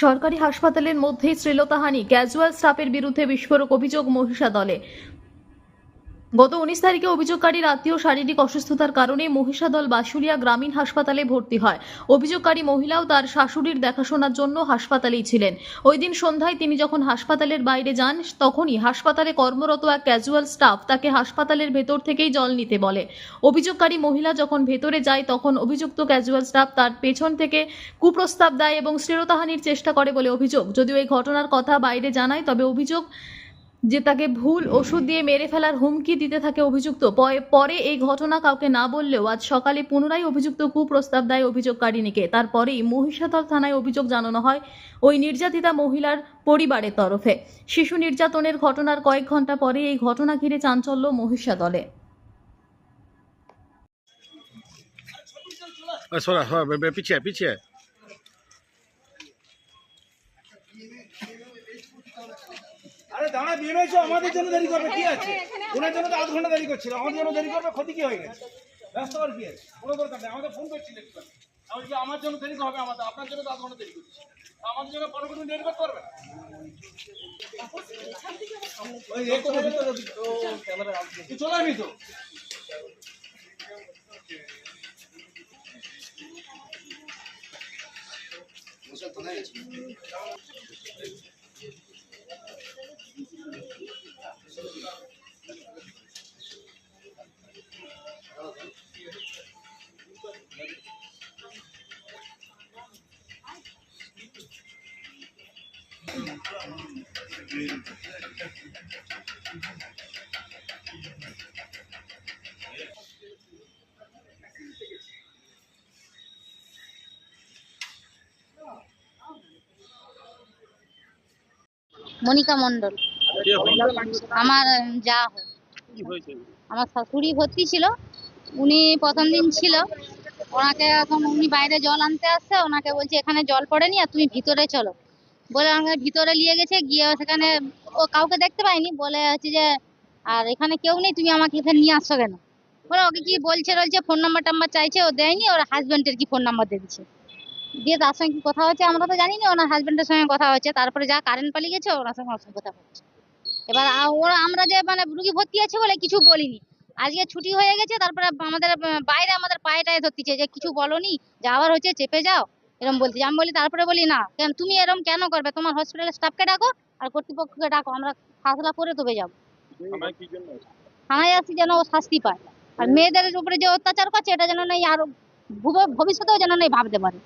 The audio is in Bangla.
সরকারি হাসপাতালের মধ্যেই শ্লীলতাহানি, ক্যাজুয়াল স্টাফের বিরুদ্ধে বিস্ফোরক অভিযোগ মহিষাদলে। গত 19 তারিখে অভিযোগকারীর আত্মীয় শারীরিক অসুস্থতার কারণে মহিষাদল বাসুলিয়া গ্রামীণ হাসপাতালে ভর্তি হয়। অভিযোগকারী মহিলাও তার শাশুড়ির দেখাশোনার জন্য হাসপাতালেই ছিলেন। ওই দিন সন্ধ্যায় তিনি যখন হাসপাতালের বাইরে যান, তখনই হাসপাতালে কর্মরত এক ক্যাজুয়াল স্টাফ তাকে হাসপাতালের ভেতর থেকেই জল নিতে বলে। অভিযোগকারী মহিলা যখন ভেতরে যায়, তখন অভিযুক্ত ক্যাজুয়াল স্টাফ তার পেছন থেকে কুপ্রস্তাব দেয় এবং শ্লীলতাহানির চেষ্টা করে বলে অভিযোগ। যদিও এই ঘটনার কথা বাইরে জানায়, তবে অভিযোগ যে তাকে ভুল ওষুধ দিয়ে মেরে ফেলার হুমকি দিতে থাকে অভিযুক্ত। পরে এই ঘটনা কাউকে না বললেও আজ সকালে পুনরায় অভিযুক্ত কুপ্রস্তাব দেয় অভিযোগকারিণীকে। তারপরেই মহিষাদল থানায় অভিযোগ জানানো হয় ওই নির্যাতিতা মহিলার পরিবারের তরফে। শিশু নির্যাতনের ঘটনার কয়েক ঘন্টা পরে এই ঘটনা ঘিরে চাঞ্চল্য মহিষাদলে। পিছিয়ে পিছিয়ে আরে দাঁড়া বেরোয়ছো, আমাদের জন্য দেরি করবে কি আছে? ওনার জন্য তো আধ ঘন্টা দেরি করছিল, আমাদের জন্য দেরি করবে, ক্ষতি কি হয়ে গেছে? ব্যস্ত আর কি আছে? কোনো দরকার নেই, আমাদের ফোন করছিলেন একটু। আমি যে আমার জন্য দেরি হবে, আমাদের আপনার জন্য তো আধ ঘন্টা দেরি করছি, আমাদের জন্য 15 মিনিট দেরি করতে পারবে না? ওই এক করে ভিতরে তো ক্যামেরা তুই চলে আসবি তো। মনিকা মন্ডল আমার যা হয়। আমার শাশুড়ি ভর্তি ছিল, উনি প্রথম দিন ছিল, ওনাকে এখন উনি বাইরে জল আনতে আসছে, ওনাকে বলছে এখানে জল পড়েনি আর তুমি ভিতরে চলো বলে আমাকে ভিতরে নিয়ে গেছে। গিয়ে সেখানে ও কাউকে দেখতে পাইনি, বলে হচ্ছে যে আর এখানে কেউ নেই, তুমি আমাকে এখানে নিয়ে আসছো কেন? বলে ওকে কি বলছে ফোন নাম্বার টাম্বার চাইছে, ও দেয়নি, ওর হাজবেন্ডের কি ফোন নাম্বার দিয়ে দিচ্ছে। দিয়ে তার সঙ্গে কি কথা হচ্ছে আমরা তো জানি না, ওনার হাজবেন্ডের সঙ্গে কথা হচ্ছে। তারপরে যা কারেন্ট পালিয়ে গেছে, ওনার সঙ্গে কথা হচ্ছে। এবার ওরা আমরা যে মানে রুগী ভর্তি আছে বলে কিছু বলিনি। আজকে ছুটি হয়ে গেছে, তারপরে আমাদের বাইরে আমাদের পায়ে টায়ে ধরতেছে যে কিছু বলনি, যাওয়ার হচ্ছে চেপে যাও এরকম বলছি। আমি বলি, তারপরে বলি না কেন তুমি এরকম কেন করবে, তোমার হসপিটালের স্টাফকে ডাকো আর কর্তৃপক্ষকে ডাকো, আমরা ফাসলা করে তবে যাবো। থানায় আসছি যেন ও শাস্তি পায়, আর মেয়েদের উপরে যে অত্যাচার করছে এটা যেন নেই, আর ভবিষ্যতেও যেন নেই ভাবতে পারে।